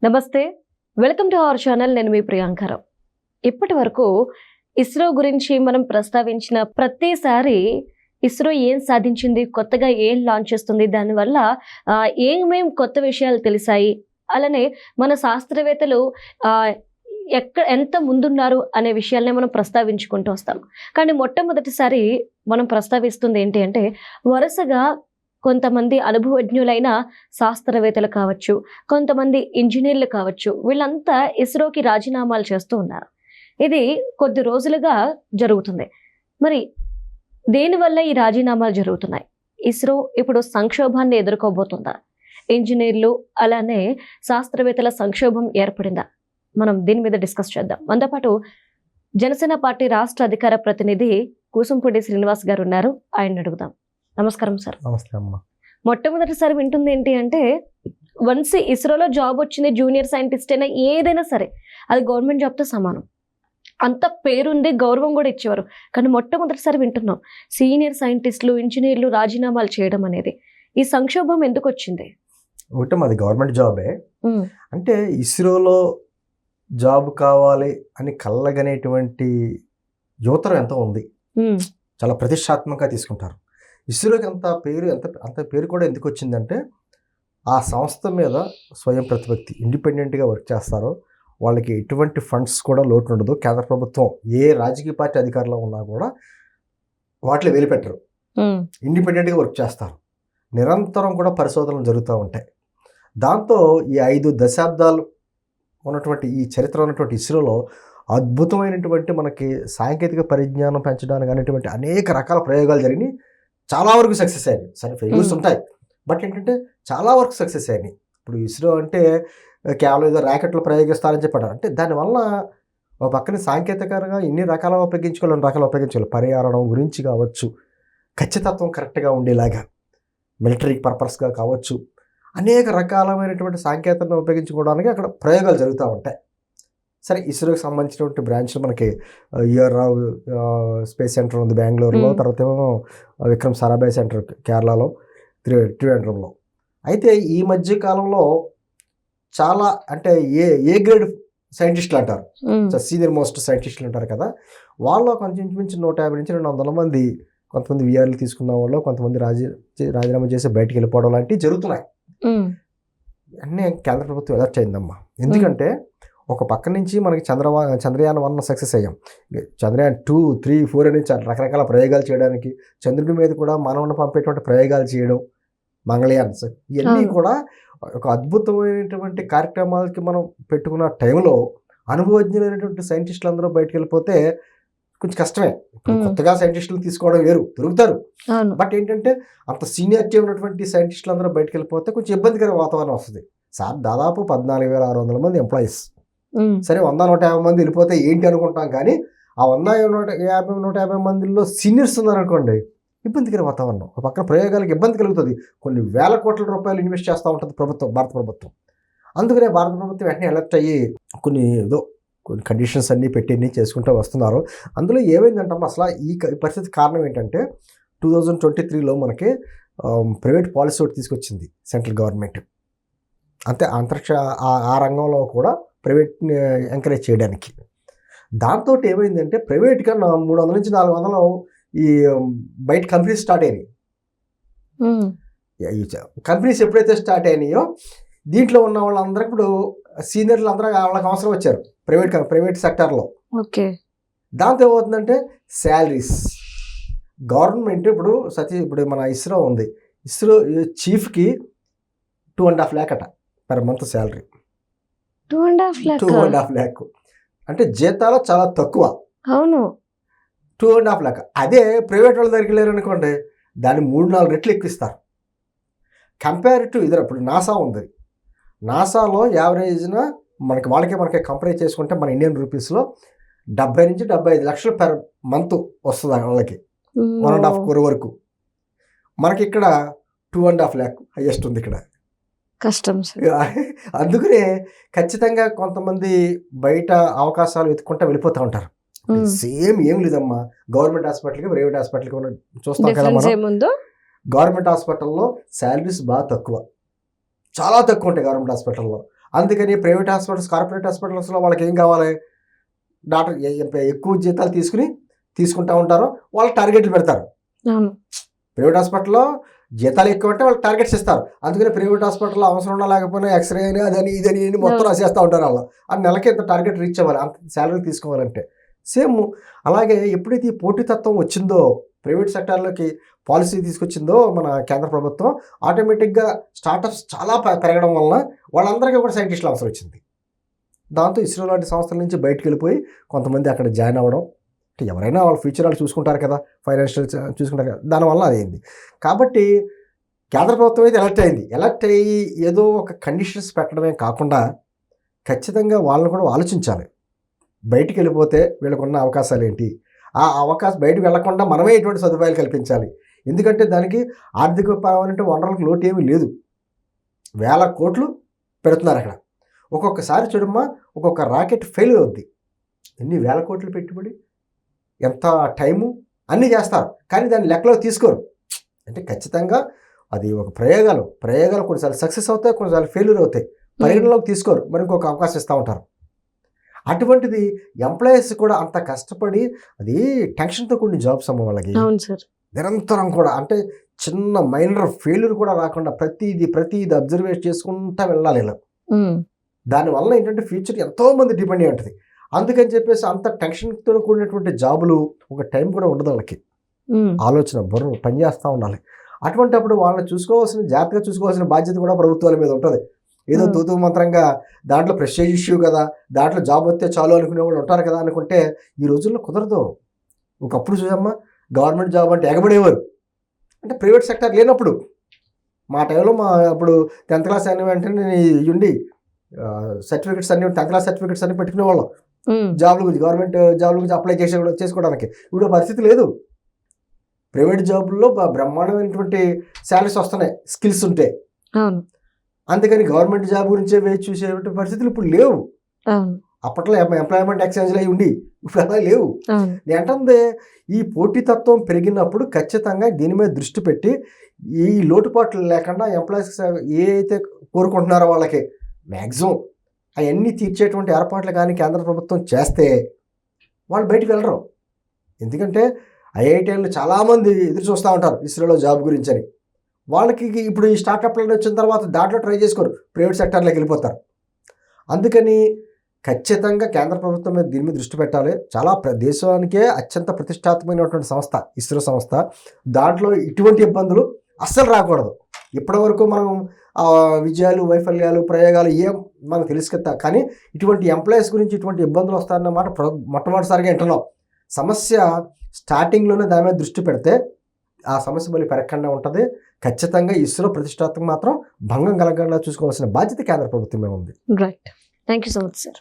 నమస్తే, welcome to our channel. నేను మీ ప్రియాంకరం. ఇప్పటి వరకు ఇస్రో గురించి మనం ప్రస్తావించిన ప్రతిసారి ఇస్రో ఏం సాధించింది, కొత్తగా ఏం లాంచ్ చేస్తుంది, దానివల్ల ఏమేం కొత్త విషయాలు తెలిసాయి, అలానే మన శాస్త్రవేత్తలు ఎంత ముందున్నారు అనే విషయాలనే మనం ప్రస్తావించుకుంటూ వస్తాం. కానీ మొట్టమొదటిసారి మనం ప్రస్తావిస్తుంది ఏంటి అంటే, వరుసగా కొంతమంది అనుభవజ్ఞులైన శాస్త్రవేత్తలు కావచ్చు, కొంతమంది ఇంజనీర్లు కావచ్చు, వీళ్ళంతా ఇస్రోకి రాజీనామాలు చేస్తూ ఉన్నారు. ఇది కొద్ది రోజులుగా జరుగుతుంది. మరి దేనివల్ల ఈ రాజీనామాలు జరుగుతున్నాయి? ఇస్రో ఇప్పుడు సంక్షోభాన్ని ఎదుర్కోబోతుందా? ఇంజనీర్లు అలానే శాస్త్రవేత్తల సంక్షోభం ఏర్పడిందా? మనం దీని మీద డిస్కస్ చేద్దాం. మనతో పాటు జనసేన పార్టీ రాష్ట్ర అధికార ప్రతినిధి కూసుంపూడి శ్రీనివాస్ గారు ఉన్నారు. ఆయన అడుగుదాం. నమస్కారం సార్. నమస్తే అమ్మా. మొట్టమొదటిసారి వింటుంది ఏంటి అంటే, వన్స్ ఇస్రోలో జాబ్ వచ్చింది, జూనియర్ సైంటిస్ట్ అయినా ఏదైనా సరే అది గవర్నమెంట్ జాబ్తో సమానం. అంత పేరుంది, గౌరవం కూడా ఇచ్చేవారు. కానీ మొట్టమొదటిసారి వింటున్నాం సీనియర్ సైంటిస్టులు, ఇంజనీర్లు రాజీనామాలు చేయడం అనేది. ఈ సంక్షోభం ఎందుకు వచ్చింది? ఒకటి మాది గవర్నమెంట్ జాబే. అంటే ఇస్రోలో జాబ్ కావాలి అని కళ్ళగనేటువంటి యువతరం ఎంతో ఉంది. చాలా ప్రతిష్టాత్మకంగా తీసుకుంటారు. ఇస్రోకి అంత పేరు కూడా ఎందుకు వచ్చిందంటే, ఆ సంస్థ మీద స్వయం ప్రతిపత్తి, ఇండిపెండెంట్గా వర్క్ చేస్తారో వాళ్ళకి ఎటువంటి ఫండ్స్ కూడా లోటు ఉండదు. కేంద్ర ప్రభుత్వం ఏ రాజకీయ పార్టీ అధికారంలో ఉన్నా కూడా వాటిలో వేలిపెట్టరు. ఇండిపెండెంట్గా వర్క్ చేస్తారు. నిరంతరం కూడా పరిశోధనలు జరుగుతూ ఉంటాయి. దాంతో ఈ 5 దశాబ్దాలు ఉన్నటువంటి ఈ చరిత్ర ఉన్నటువంటి ఇస్రోలో అద్భుతమైనటువంటి మనకి సాంకేతిక పరిజ్ఞానం పెంచడానికి అనేటువంటి అనేక రకాల ప్రయోగాలు జరిగినాయి. చాలా వరకు సక్సెస్ అయినాయి. సరే, ఫెయిల్యూర్స్ ఉంటాయి, బట్ ఏంటంటే చాలా వరకు సక్సెస్ అయినాయి. ఇప్పుడు ఇస్రో అంటే కేవలం ఏదో ర్యాకెట్లు ప్రయోగిస్తారని చెప్పారు. అంటే దానివల్ల ఒక పక్కన సాంకేతికంగా ఇన్ని రకాల ఉపయోగించుకోవాలి. పర్యావరణం గురించి కావచ్చు, ఖచ్చితత్వం కరెక్ట్గా ఉండేలాగా, మిలిటరీ పర్పస్గా కావచ్చు, అనేక రకాలమైనటువంటి సాంకేతికతను ఉపయోగించుకోవడానికి అక్కడ ప్రయోగాలు జరుగుతూ ఉంటాయి. సరే, ఇస్రోకి సంబంధించినటువంటి బ్రాంచ్లు మనకి రావు స్పేస్ సెంటర్ ఉంది బెంగళూరులో, తర్వాత ఏమో విక్రమ్ సారాభాయ్ సెంటర్ కేరళలో, త్రివేంద్రంలో. అయితే ఈ మధ్య కాలంలో చాలా అంటే ఏ గ్రేడ్ సైంటిస్టులు అంటారు, సీనియర్ మోస్ట్ సైంటిస్టులు అంటారు కదా, వాళ్ళు కొంచెం మించి 150 నుంచి 200 మంది, కొంతమంది విఆర్లు తీసుకున్న వాళ్ళు, కొంతమంది రాజీనామా చేసి బయటికి వెళ్ళిపోవడం లాంటివి జరుగుతున్నాయి. అన్నీ కేంద్ర ప్రభుత్వం ఎలర్ట్ అయిందమ్మా. ఎందుకంటే ఒక పక్క నుంచి మనకి చంద్రయాన్ 1 సక్సెస్ అయ్యాం, చంద్రయాన్ 2, 3, 4 అని రకరకాల ప్రయోగాలు చేయడానికి, చంద్రుడి మీద కూడా మానవుని పంపేటువంటి ప్రయోగాలు చేయడం, మంగళయాన్స్, ఇవన్నీ కూడా ఒక అద్భుతమైనటువంటి కార్యక్రమాలకి మనం పెట్టుకున్న టైంలో అనుభవజ్ఞులైనటువంటి సైంటిస్టులు అందరూ బయటకు వెళ్ళిపోతే కొంచెం కష్టమే. కొత్తగా సైంటిస్టులు తీసుకోవడం వేరు, దొరుకుతారు, బట్ ఏంటంటే అంత సీనియారిటీ ఉన్నటువంటి సైంటిస్టులు అందరూ బయటకు వెళ్ళిపోతే కొంచెం ఇబ్బందికర వాతావరణం వస్తుంది. సార్, దాదాపు 14,600 మంది ఎంప్లాయీస్. సరే, 100-150 మంది వెళ్ళిపోతే ఏంటి అనుకుంటాం, కానీ ఆ 150-150 మందిలో సీనియర్స్ ఉన్నారనుకోండి, ఇబ్బందికర వాతావరణం. ఒక పక్కన ప్రయోగాలకు ఇబ్బంది కలుగుతుంది. కొన్ని వేల కోట్ల రూపాయలు ఇన్వెస్ట్ చేస్తూ ఉంటుంది భారత ప్రభుత్వం. అందుకనే భారత ప్రభుత్వం వెంటనే అలర్ట్ అయ్యి కొన్ని కండిషన్స్ అన్నీ పెట్టి చేసుకుంటూ వస్తున్నారు. అందులో ఏమైందంటే అసలు ఈ పరిస్థితి కారణం ఏంటంటే, 2023లో మనకి ప్రైవేట్ పాలసీ ఒకటి తీసుకొచ్చింది సెంట్రల్ గవర్నమెంట్. అంతే, అంతరిక్ష ఆ రంగంలో కూడా ప్రైవేట్ని ఎంకరేజ్ చేయడానికి. దాంతో ఏమైందంటే, ప్రైవేట్గా 300 నుంచి 400 ఈ బయట కంపెనీస్ స్టార్ట్ అయినాయి. కంపెనీస్ ఎప్పుడైతే స్టార్ట్ అయినాయో దీంట్లో ఉన్న వాళ్ళందరూ ఇప్పుడు సీనియర్లు అందరూ వాళ్ళకి అవసరం వచ్చారు ప్రైవేట్ సెక్టార్లో. ఓకే. దాంతో ఏమవుతుందంటే శాలరీస్ గవర్నమెంట్ ఇప్పుడు మన ఇస్రో ఉంది, ఇస్రో చీఫ్కి 2.5 lakh అట పర్ మంత్ శాలరీ. 2.5 lakh అంటే జీతాలు చాలా తక్కువ. అవును, 2.5 lakh. అదే ప్రైవేట్ వాళ్ళ దగ్గరికి వెళ్ళారనుకోండి, దాన్ని 3-4 రెట్లు ఎక్కువిస్తారు. కంపేర్ టు ఇప్పుడు నాసా ఉంది, నాసాలో యావరేజ్న మనకి కంపేర్ చేసుకుంటే మన ఇండియన్ రూపీస్లో 70 నుంచి 75 లక్షలు పెర్ మంత్ వస్తుంది వాళ్ళకి, 1.5 crore వరకు. మనకి ఇక్కడ 2.5 lakh హైయెస్ట్ ఉంది ఇక్కడ. కష్టం. అందుకనే ఖచ్చితంగా కొంతమంది బయట అవకాశాలు వెతుక్కుంటా వెళ్ళిపోతూ ఉంటారు. సేమ్ ఏం లేదమ్మా, గవర్నమెంట్ హాస్పిటల్కి ప్రైవేట్ హాస్పిటల్కి చూస్తాం కదా మనం. గవర్నమెంట్ హాస్పిటల్లో శాలరీస్ బాగా తక్కువ, చాలా తక్కువ ఉంటాయి గవర్నమెంట్ హాస్పిటల్లో. అందుకని ప్రైవేట్ హాస్పిటల్స్, కార్పొరేట్ హాస్పిటల్స్లో వాళ్ళకి ఏం కావాలి, డాక్టర్ ఎక్కువ జీతాలు తీసుకుంటూ ఉంటారో వాళ్ళకి టార్గెట్లు పెడతారు. అవును. ప్రైవేట్ హాస్పిటల్లో జీతాలు ఎక్కువ అంటే వాళ్ళకి టార్గెట్స్ ఇస్తారు. అందుకని ప్రైవేట్ హాస్పిటల్లో అవసరం ఉన్నా లేకపోయినా ఎక్స్రే అని అదని ఇదని మొత్తం రాసేస్తూ ఉంటారు. వాళ్ళు ఆ నెలకి ఇంత టార్గెట్ రీచ్ అవ్వాలి, అంత శాలరీ తీసుకోవాలంటే. సేమ్ అలాగే ఎప్పుడైతే ఈ పోటీతత్వం వచ్చిందో, ప్రైవేట్ సెక్టార్లోకి పాలసీ తీసుకొచ్చిందో మన కేంద్ర ప్రభుత్వం, ఆటోమేటిక్గా స్టార్టప్స్ చాలా పెరగడం వలన వాళ్ళందరికీ కూడా సైంటిస్టులు అవసరం వచ్చింది. దాంతో ఇస్రో లాంటి సంస్థల నుంచి బయటకు వెళ్ళిపోయి కొంతమంది అక్కడ జాయిన్ అవ్వడం, అంటే ఎవరైనా వాళ్ళ ఫ్యూచర్ వాళ్ళు చూసుకుంటారు కదా, ఫైనాన్షియల్ చూసుకుంటారు కదా, దానివల్ల అదైంది. కాబట్టి కేంద్ర ప్రభుత్వం అయితే ఎలక్ట్ అయ్యి ఏదో ఒక కండిషన్స్ పెట్టడమే కాకుండా ఖచ్చితంగా వాళ్ళని కూడా ఆలోచించాలి. బయటికి వెళ్ళిపోతే వీళ్ళకున్న అవకాశాలు ఏంటి, ఆ అవకాశం బయటకు వెళ్లకుండా మనమే ఎటువంటి సదుపాయాలు కల్పించాలి. ఎందుకంటే దానికి ఆర్థికపరమైన వనరులకు లోటు ఏమీ లేదు. 1000 కోట్లు పెడుతున్నారు అక్కడ. ఒక్కొక్కసారి చూడమ్మా, ఒక్కొక్క రాకెట్ ఫెయిల్ అవుద్ది. ఎన్ని 1000 కోట్లు పెట్టుబడి, ఎంత టైము, అన్నీ చేస్తారు, కానీ దాన్ని లెక్కలో తీసుకోరు. అంటే ఖచ్చితంగా అది ఒక ప్రయోగాలు కొన్నిసార్లు సక్సెస్ అవుతాయి, కొన్నిసార్లు ఫెయిల్యూర్ అవుతాయి, పరిగణలోకి తీసుకోరు, మరి ఇంకొక అవకాశం ఇస్తూ ఉంటారు. అటువంటిది ఎంప్లాయీస్ కూడా అంత కష్టపడి, అది టెన్షన్తో కూడిన జాబ్స్ అమ్మ వాళ్ళకి. నిరంతరం కూడా అంటే చిన్న మైనర్ ఫెయిల్యూర్ కూడా రాకుండా ప్రతిదీ అబ్జర్వేట్ చేసుకుంటా వెళ్ళాలి ఇలా. దానివల్ల ఏంటంటే ఫ్యూచర్ ఎంతోమంది డిపెండ్ అయి ఉంటుంది. అందుకని చెప్పేసి అంత టెన్షన్తో కూడినటువంటి జాబులు, ఒక టైం కూడా ఉండదు వాళ్ళకి. ఆలోచన బుర్ర పనిచేస్తూ ఉండాలి. అటువంటిప్పుడు వాళ్ళని జాగ్రత్తగా చూసుకోవాల్సిన బాధ్యత కూడా ప్రభుత్వాల మీద ఉంటుంది. ఏదో తూతూ మంత్రంగా దాంట్లో ప్రెస్టేజ్ ఇష్యూ కదా, దాంట్లో జాబ్ వస్తే చాలు అనుకునే వాళ్ళు ఉంటారు కదా అనుకుంటే ఈ రోజుల్లో కుదరదు. ఒకప్పుడు చూసమ్మా, గవర్నమెంట్ జాబ్ అంటే ఎగబడేవారు, అంటే ప్రైవేట్ సెక్టర్ లేనప్పుడు. మా టైంలో అప్పుడు 10th క్లాస్ అయిన వెంటనే ఉండి సర్టిఫికెట్స్ అన్ని 10th క్లాస్ సర్టిఫికెట్స్ అన్ని పెట్టుకునే వాళ్ళం జాబ్ల గురించి, గవర్నమెంట్ జాబ్ల గురించి అప్లై చేసుకోవడానికి. ఇప్పుడు పరిస్థితి లేదు. ప్రైవేట్ జాబుల్లో బ్రహ్మాండమైనటువంటి శాలరీస్ వస్తున్నాయి, స్కిల్స్ ఉంటే. అందుకని గవర్నమెంట్ జాబ్ గురించే వేచి చూసేటువంటి పరిస్థితులు ఇప్పుడు లేవు. అప్పట్లో ఎంప్లాయ్మెంట్ ఎక్స్చేంజ్లు అవి ఉండి, ఇప్పుడు అలా లేవు. నేను అంటే ఈ పోటీతత్వం పెరిగినప్పుడు ఖచ్చితంగా దీని మీద దృష్టి పెట్టి ఈ లోటుపాట్లు లేకుండా ఎంప్లాయీస్ ఏ అయితే కోరుకుంటున్నారో వాళ్ళకి మ్యాక్సిమం అవన్నీ తీర్చేటువంటి ఏర్పాట్లు కానీ కేంద్ర ప్రభుత్వం చేస్తే వాళ్ళు బయటకు వెళ్ళరు. ఎందుకంటే ఐఐటీలు చాలామంది ఎదురు చూస్తూ ఉంటారు ఇస్రోలో జాబ్ గురించి అని. వాళ్ళకి ఇప్పుడు ఈ స్టార్టప్లు వచ్చిన తర్వాత దాంట్లో ట్రై చేసుకోరు, ప్రైవేట్ సెక్టార్లోకి వెళ్ళిపోతారు. అందుకని ఖచ్చితంగా కేంద్ర ప్రభుత్వం మీద దీని మీద దృష్టి పెట్టాలి. చాలా దేశానికే అత్యంత ప్రతిష్టాత్మకమైనటువంటి సంస్థ ఇస్రో సంస్థ. దాంట్లో ఇటువంటి ఇబ్బందులు అస్సలు రాకూడదు. ఇప్పటివరకు మనం విజయాలు, వైఫల్యాలు, ప్రయోగాలు ఏం మనకు తెలుసు కదా, కానీ ఇటువంటి ఎంప్లాయీస్ గురించి ఇటువంటి ఇబ్బందులు వస్తాయన్నమాట మొట్టమొదటిసారిగా వింటున్నాం. సమస్య స్టార్టింగ్లోనే దాని మీద దృష్టి పెడితే ఆ సమస్య మళ్ళీ పెరగకుండా ఉంటుంది. ఖచ్చితంగా ఇస్రో ప్రతిష్టాత్మక మాత్రం భంగం కలగకుండా చూసుకోవాల్సిన బాధ్యత కేంద్ర ప్రభుత్వమే ఉంది. Right. Thank you so much sir.